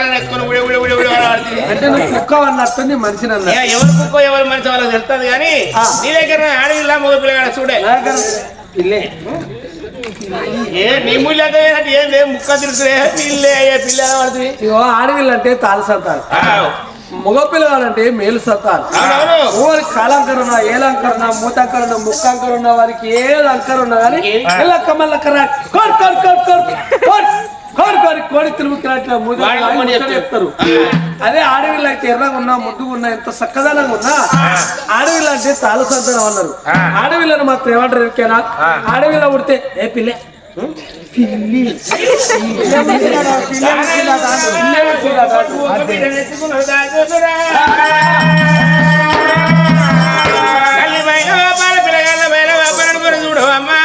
పిల్లగాళ్ళని ఎత్తుకొని అంటే నువ్వు కుక్క అన్నట్టు మనిషిని అన్న ఎవరు కుక్క ఎవరు మనిషి వాళ్ళకి తెలుస్తుంది కానీ నీ దగ్గర ఆడవిల్లా మగ పిల్లగాడ చూడే ఇల్లే ఏ నీ ముళ్ళంటే ఏం ముక్క తిరుగుతులే పిల్లే అయ్యే పిల్ల పడుతుంది. ఇగో ఆడవిల్లంటే తాళి సత్తారు, మగ పిల్లగాడంటే మేలు సత్తారు. ఎవరికి కాలంకరణ ఏలంకరణ మూతంకరణ ముక్కంకరణ వారికి ఏ లంకర ఉన్నా కానీ కోడి తిరుగుతున్నట్లు చెప్తారు. అదే ఆడవిళ్ళు అయితే ఎర్రగా ఉన్నా ముద్దుగా ఉన్నా ఎంత చక్కదనంగా ఉన్నా ఆడవిళ్ళు అంటే తాళ సంతానం అన్నారు. ఆడవిళ్ళని మాత్రం ఏమంటారు ఎరికేనా? ఆడవిళ్ళ ఉడితే ఏ పిల్లే పిల్లి చూడు అమ్మా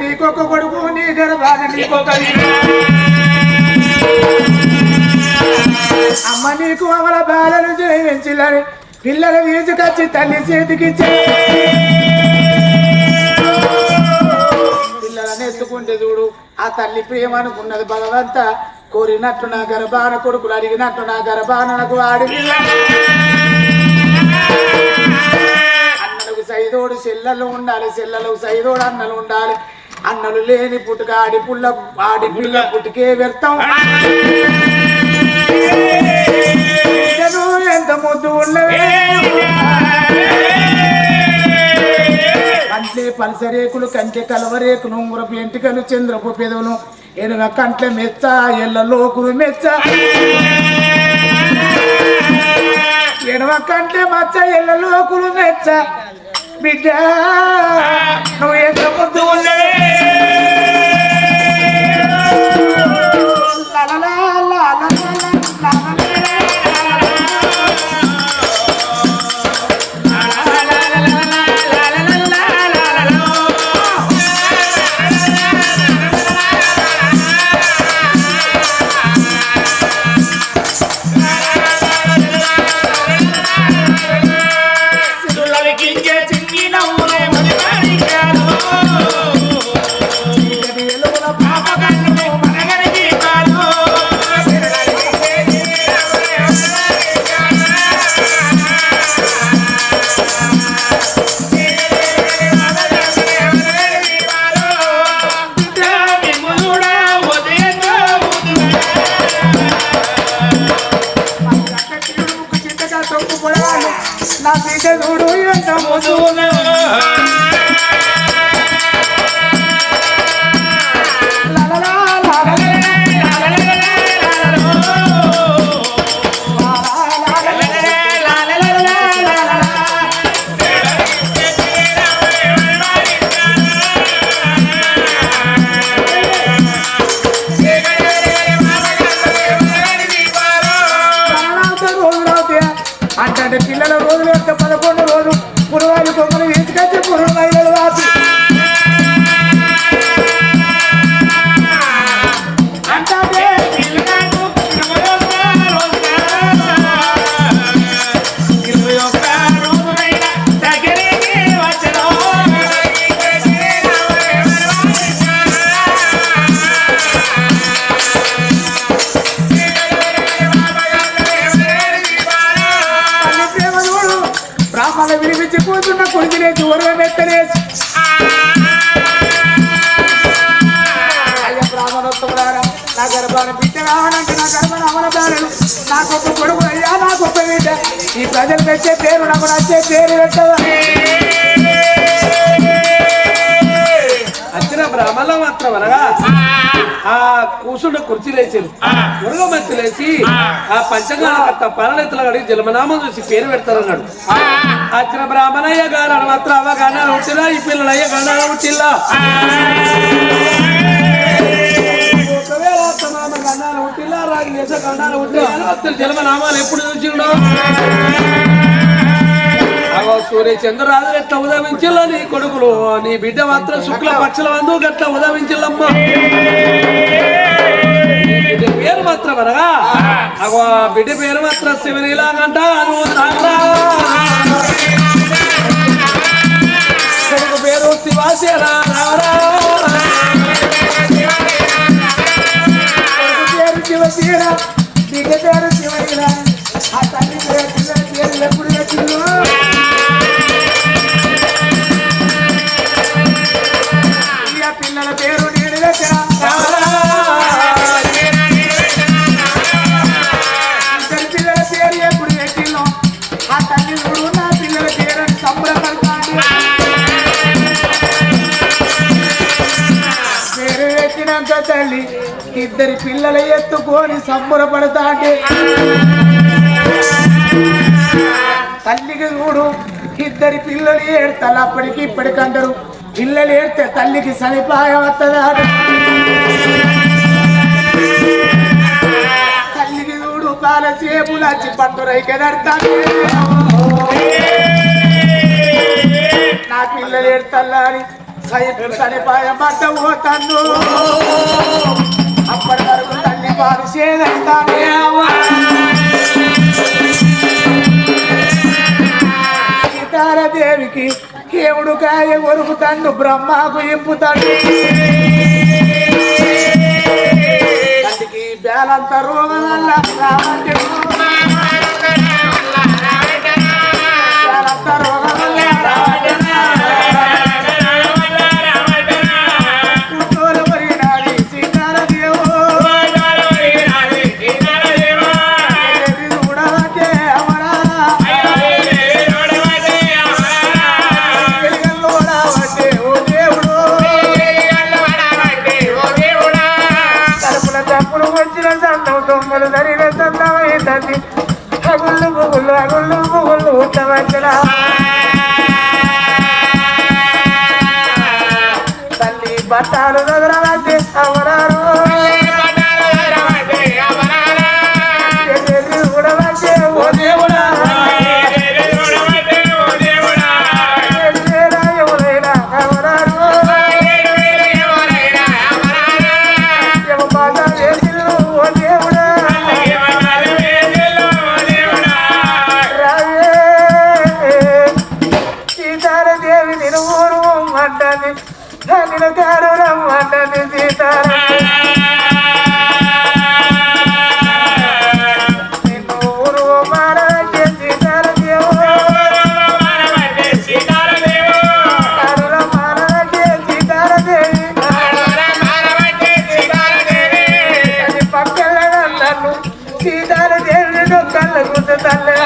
నీకొక కొడుకు నీ గర్భాన నీకొక అమ్మ నీకు అమల బాలను జయించాలని పిల్లలు వీసుకొచ్చి తల్లి చేతికిచ్చి పిల్లలని ఎత్తుకుంటే చూడు ఆ తల్లి ప్రేమ అనుకున్నది భగవంత కోరినట్టు నా గర్భాన కొడుకులు అడిగినట్టు నా గర్భానకు ఆడి అన్నలకు సైదోడు చెల్లెలు ఉండాలి, చెల్లెలకు సైదోడు అన్నలు ఉండాలి. అన్నలు లేని పుట్టుక ఆడి పుల్ల పుట్టుకే వ్యర్థం. ఎంత ముద్దు ఉన్నవే కంట్లే పలసరేకులు కంచె కలవరేకులు ఉంగురపు ఎంటికలు చంద్రపు పెదవులు ఎనుగ కంట్ల మెచ్చ ఎల్ల లోకులు మెచ్చ ఎనుగ కంట్లే మచ్చ ఎల్ల లోకులు మెచ్చ బిడ్డ నువ్వు ఎంత ముద్దు ఉన్నవే నా బిడ్డ చూడు ఎంత ముద్దు అంటే పిల్లల రోజులు యొక్క 11 రోజు పురువాలు కొమ్మలు తీసుకొచ్చి పురుగు మహిళలు వాసి అంటే బ్రాహ్మణ వినిపించిపోతున్న కొడుకునేసి ఒరవ ఎత్తలేసి అయ్యా బ్రాహ్మణోత్తములారా నా గర్భాన్ని బిడ్డ కావాలంటే నా గర్భాన్ని అమల బాలలు నాకొక కొడుకు అయ్యా నాకొక బిడ్డ ఈ ప్రజలు పెట్టే పేరు నాకు నచ్చే పేరు పెట్టదా వచ్చిన బ్రాహ్మణ మాత్రం అనగా ఆ కూసుండ కుర్చీ లేచింది మురుగమత్తి లేచి ఆ పంచగాత పరనెత్తులు అడిగి జన్మనామం చూసి పేరు పెడతారన్నాడు. వచ్చిన బ్రాహ్మణయ్య గారు మాత్రం అవ్వ గండాలు పుట్టిలా ఈ పిల్లలు అయ్య గండాలు పుట్టిల్లా ఒకవేళ మామ గండాలు పుట్టిల్లా రాజు దేశ గండాలు పుట్టిల్లా జన్మనామాలు ఎప్పుడు చూసిండో సూర్య చంద్రరాజు ఎట్లా ఉదవించిల్లా నీ కొడుకులు నీ బిడ్డ మాత్రం శుక్ల పక్షుల వందు గట్ల ఉదవించిల్లమ్మా బిడ్డ పేరు మాత్రం అనగా అగో బిడ్డ పేరు మాత్రం శివనీలాగంట కొడుకు పేరు శివాసేనా పేరు శివశీల బిడ్డ పేరు శివశీల ఆ తల్లి పేరు ఎప్పుడు పెట్టిందో పిల్లల పేరు నేను పెట్టిన ఇద్దరు పిల్లల పేరు ఎప్పుడు పెట్టినో ఆ తల్లి చూడు నా పిల్లల పేరు సంబరపడతాను పేరు పెట్టినంత తల్లి ఇద్దరి పిల్లల ఎత్తుకొని సంబరపడతా అంటే తల్లికి చూడు ఇద్దరి పిల్లలు ఏడతారు అప్పటికి ఇప్పటికంటారు పిల్లలు ఏడితే తల్లికి సనిపాయం వస్తుందా తల్లికి చూడు కాలసేపు నచ్చి పట్టురైకెదడతాను నా పిల్లలు ఏడతల్లా అని సనిపాయం పట్ట పోతాను అప్పటి వరకు తల్లి పాలు చేదంటానే సీతారాదేవికి కేవుడు కాయ కొరుకుతాడు బ్రహ్మకు ఇంపుతాడు అందుకే బేలంత రోగం వల్ల బేలంత రోగం వల్ల కూర్చోలు పడినాడు సీతారాదేవు చూడవే అమరా అగుళ్ళు పువ్వులు ఉట్టవచ్చునా తల్లి బట్టాలు దగ్గరవంటే అవరారు ఉడవంటే ఓ దేవుడా ఎవరైనా అవరారు బాగా చేసిరు ఓ దేవుడా సీతారాదేవి నిరువురు అంటది నిలకారు రమ్మంటది సీతారా నిన్ను ఊరు మారవచ్చే సీతారాదేవు కరుల మారవచ్చే సీతారాదేవి అది పక్కల నన్ను సీతారాదేవిని నొక్కల గుర్తు తల్లే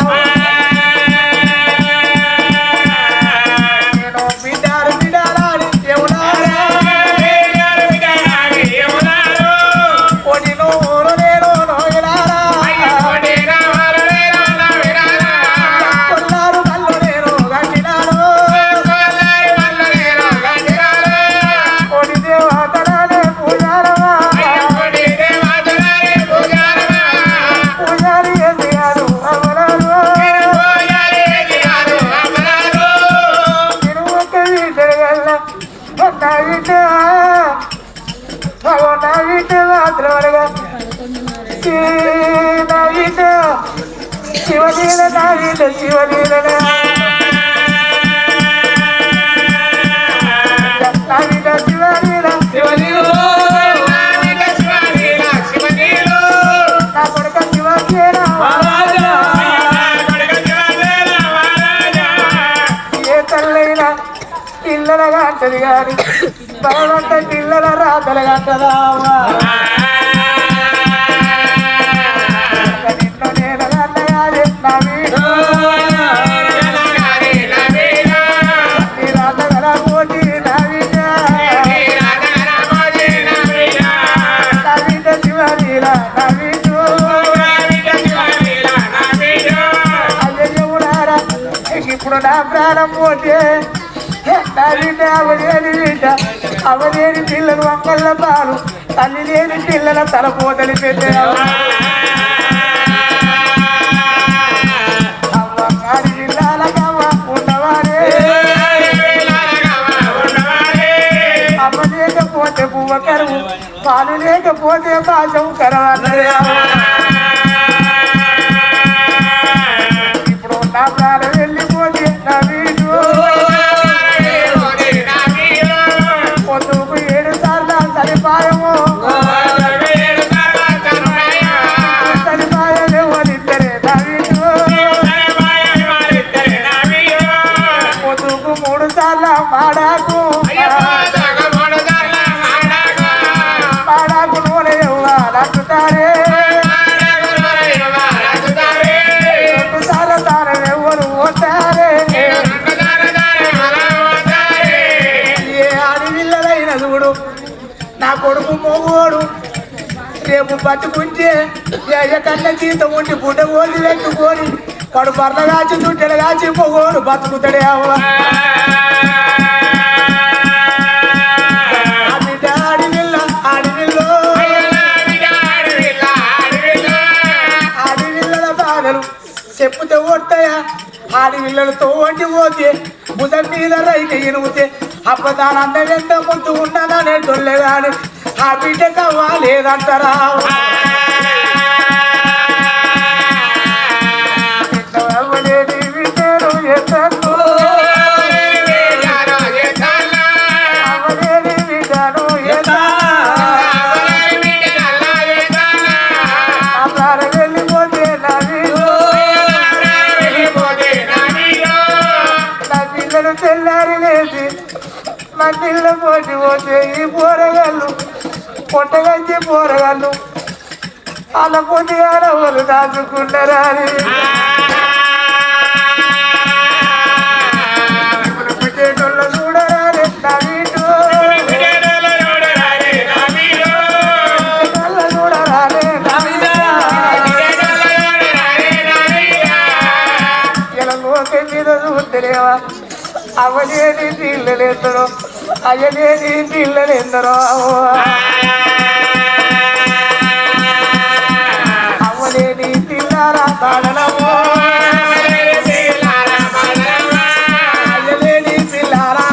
శివలీల నావిల శివలీల నావిల శివలీల శివలీల నా కొడుక శివసేన ఏ తల్లైనా పిల్లలగా అంటది గాని బలవంత పిల్లల రాతలుగా అంటదా నిన్ను నేను అన్నగానే నా వీడు ఇప్పుడు నా ప్రాణం పోతే నా బిడ్డ అవలేని బిడ్డ అవలేని పిల్లలు అంగళ్ళ పాలు తల్లి లేని పిల్లల తలపోతలి పెట్టారు అమ్మగారి జిల్లాలకమ్మ ఉన్నవారే అమ్మ లేకపోతే పువ్వ కరువు పాలు లేకపోతే పాశం కరవన్నది ఇప్పుడు నా ప్రాణం వెళ్ళిపోతే నా వీడు పొద్దుకు 7 సార్లు సరిపాయము సరిపాయలే వాళ్ళిద్దరే నా వీడు పొద్దుకు 3 సార్లు మాడాకు మాడాకు నూనె ఇవ్వాలంటుతారే 2 సార్లు తాను ఎవరు పోతారే ఏ ఆడపిల్లలైన చూడు నా కొడుకు మొగోడు రేపు బతుకుంటే కన్న జీతం ఉండి పుట్ట కోసి పెట్టుకొని వాడు బర్ర కాచి చుట్టెలు కాచి మొగోడు బతుకుతాడే అవ్వ ఆడపిల్లల బాధలు చెప్పుతే ఓడతాయా ఆడపిల్లలతో వండి పోతే భుజం మీద రైకి ఇనుగుతే అప్పదానందం ఎంత ముందు ఉన్నదనే తొల్లే గాని ఆ బిడ్డ కావాలేదంటారా తెల్లారి లేచి మందిళ్ళ పోటీ పోతే ఈ పోరగాళ్ళు పొట్టగంచి పోరగాళ్ళు అలా పొద్దుగా వాళ్ళు దాచుకున్నారా అని పెట్టేటోళ్ళు చూడరాలే నా వీటు చూడరాలే ఇలా లోకే మీద చూడలేవా అవలేని పిల్లలెందరో అయ్యలేని పిల్లలెందరో అవలేని పిల్లరా బాడలమో అయ్యలేని పిల్లరా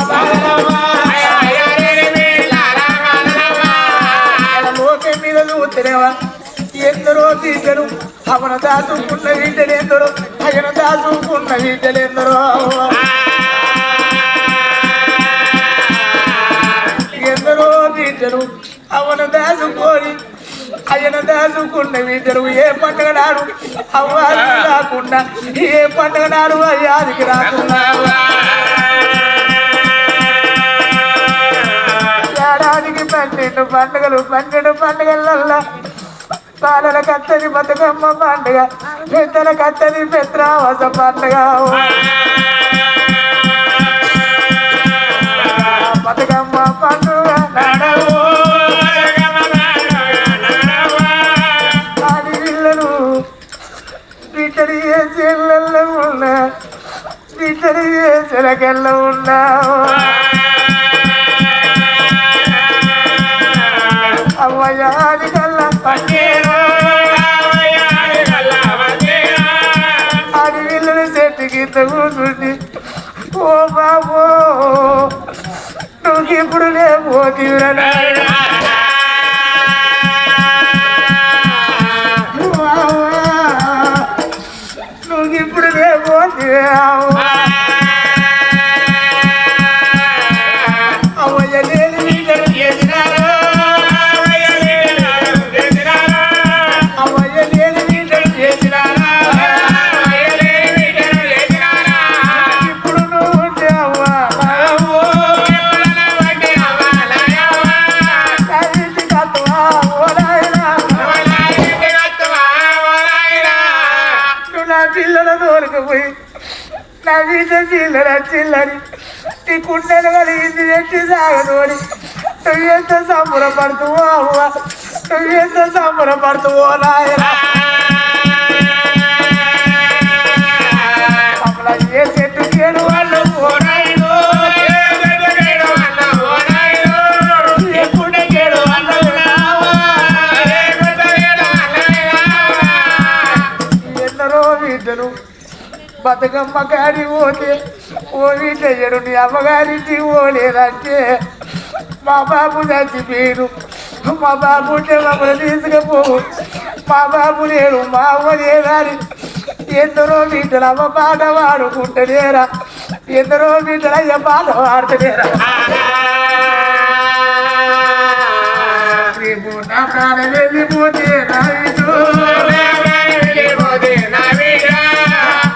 లోకే మీద చూస్తేనేవా ఎందరో బిడ్డలు అవన దాచుకున్న బిడ్డలెందరో అయ్యన దాచుకున్న బిడ్డలెందరో ఎందరో బిడ్డలు అవన దాచుకొని అయ్యన దాచుకున్న బిడ్డలు ఏ పండుగ నాడు అవ్వాదికి రాకుండా ఏ పండుగ నాడు అయ్యాదికి రాకుండా ఏడాదికి 12 పండుగలు 12 పండుగలల్లా బాలల కత్తని బతుకమ్మ పండుగ పెద్దల కత్తని పెత్రావస పండుగ బతుకమ్మ పండుగ ఆడపిల్లలు బిడ్డలు ఏ చెల్లెల్లో ఉన్నా బిడ్డలు ఏ చెలకెళ్ళ ఉన్నా అవ్వయాది కల్లా ఆడపిల్లలు చెట్టు కింద కూర్చుంది ఓ బాబో నువ్వు ఇప్పుడు లేకపోతీవురా నువ్వు ఇప్పుడు లేకపోతీవు అవయ్య లేని వీళ్ళని చేసినారు అవయ్య లేని వీళ్ళని చేసినారా ఇప్పుడు నువ్వు ఉంటే అవ్వా పిల్లల దొరకపోయి నా వీట పిల్లల చిల్లరి నీ కుండలు కలిగింది పెట్టి సాగదోడి నువ్వు ఎంత సంబరపడుతువో అవ్వ నువ్వు ఎంత సంబరపడుతువో నాయన ఏ చెట్టు బిడ్డలు బతుకమ్మ కాడి పోతే ఓ బిడ్డయ్యడు నీ అమ్మగారింటికి పోలేదంటే మా బాబు చచ్చిపోయారు మా బాబు ఉంటే మమ్మల్ని తీసుకుపోవు మా బాబు లేడు మా అమ్మ లేదని ఎందరో బిడ్డలు అమ్మ పాట పాడుకుంటలేరా ఎందరో బిడ్డలు అయ్య పాట పాడతలేరా రేపు నా ప్రాణం వెళ్ళిపోతే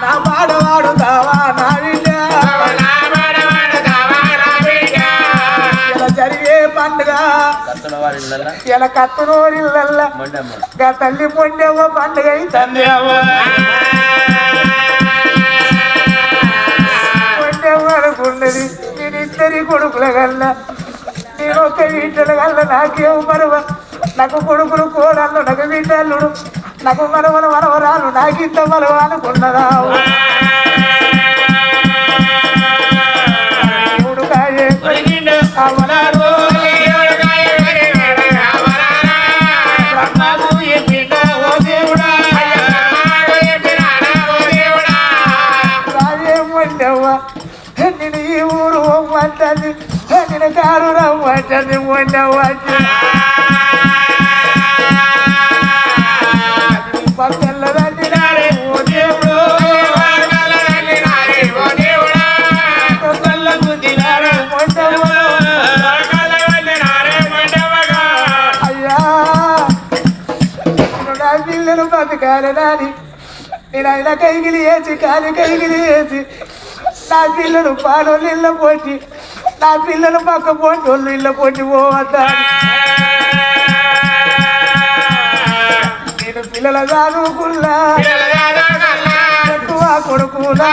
నా పాట పాడుతావా నా బిడ్డ ఇలా జరిగే పండుగ ఇలా కత్తనోరిల్లల్లా గా తల్లి పొండేవ పండుగ తల్లి పొండేవ అనుకున్నది నేను ఇద్దరి కొడుకుల కల్లా నేను ఒక బిడ్డల కల్లా నాకేం మరవ నాకు కొడుకులు కోడళ్ళు నాకు బిడ్డల్లుడు నాకు మనవల మనవరాలు నాకింత మరవ అనుకున్నదా కాయే అవనాడు నేను ఈ ఊరు వంటది నేను కారు రమ్మంటది వండవచ్చు పక్కల రండి ఓ దేవుడు అయ్యా నా పిల్లలు బతకాలని నేను ఆయన కైగిలి వేసి కాలి కైగిలి వేసి నా పిల్లలు పాడోళ్ళు ఇళ్ళ పోటీ నా పిల్లలు పక్క పోటీ వాళ్ళు ఇళ్ళ పోటీ పోవద్దా నేను పిల్లల చదువుకున్నా ఎక్కువ కొడుకున్నా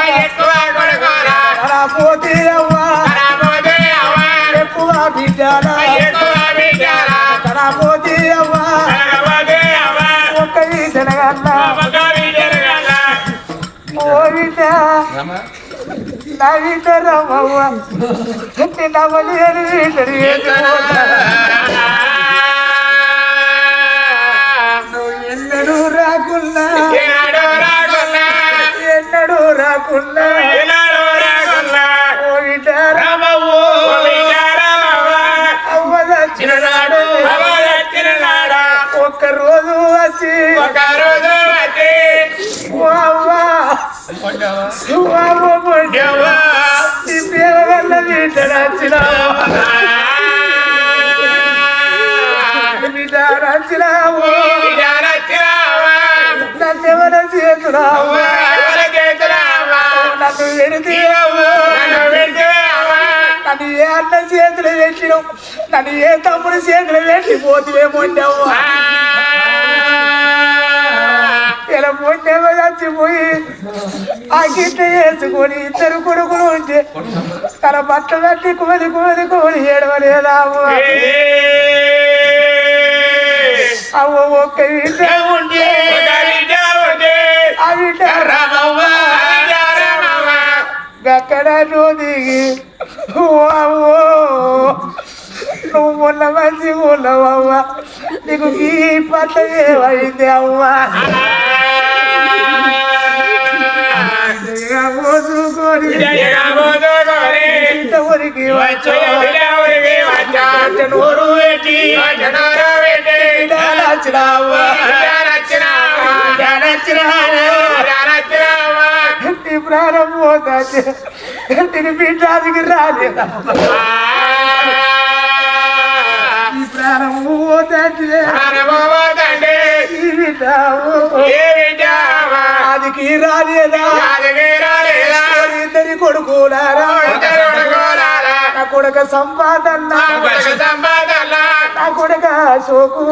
పోతే అవ్వా ఎక్కువ బిడ్డానా పోతే అవ్వా ఒక్క తినగన్నా ఓ బిడ్డ నా బిడ్డ రమ్మవ్వ నవ్వలేని నువ్వు ఎన్నడూ రాకున్నా ఎన్నడూ రాకున్నా ఓ బిడ్డ అవ్వ చచ్చినాడు ఒక్క రోజు వచ్చి అవ్వా నీ పేర వల్ల బిడ్డ నచ్చినావు నన్నెవర చేతురావు నన్ను పెడితేవు నన్ను ఏ అన్న చేతులు పెట్టినావు నన్ను ఏ తమ్ముడు చేతులు పెట్టి పోతేమోండవు ఇలా మొండేమో చచ్చిపోయి ఆ గిట్ట వేసుకొని ఇద్దరు కొడుకులు ఉంటే తన బట్ట పెట్టి కోలి ఏడవలేదావు అవ్వ ఒక్క బిడ్డ ఉంటే ఆ బిడ్డ అక్కడ నువ్వు దిగి అవ్వో నువ్వు మొన్న మంచిగా ఉన్నావు అవ్వ నీకు ఈ పట్ల ఏమైంది అవ్వా ఇంతవరికి నీ ప్రాణం పోతాది నేను బిడ్డానికి రాలేదా నీ ప్రాణం పోతాంటే అదికి రాలేదా ఇద్దరి కొడుకులారా నా కొడుక సంపాదన నా కొడుక అశోకు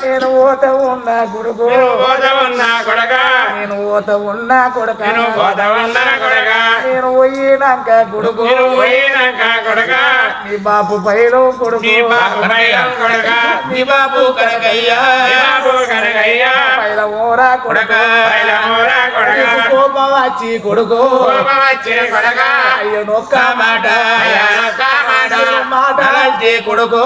నేను ఓత ఉన్నా కొడుకు నేను ఓత ఉన్నా కొడుక నేను పోయినాక కొడుకు నీ బాపు పైలో కొడుకు నీ బాపు పైల ఓరా కొడుకు కోపం వచ్చి కొడుకు అయ్యో నొక్క మాట మాట అంటే కొడుకు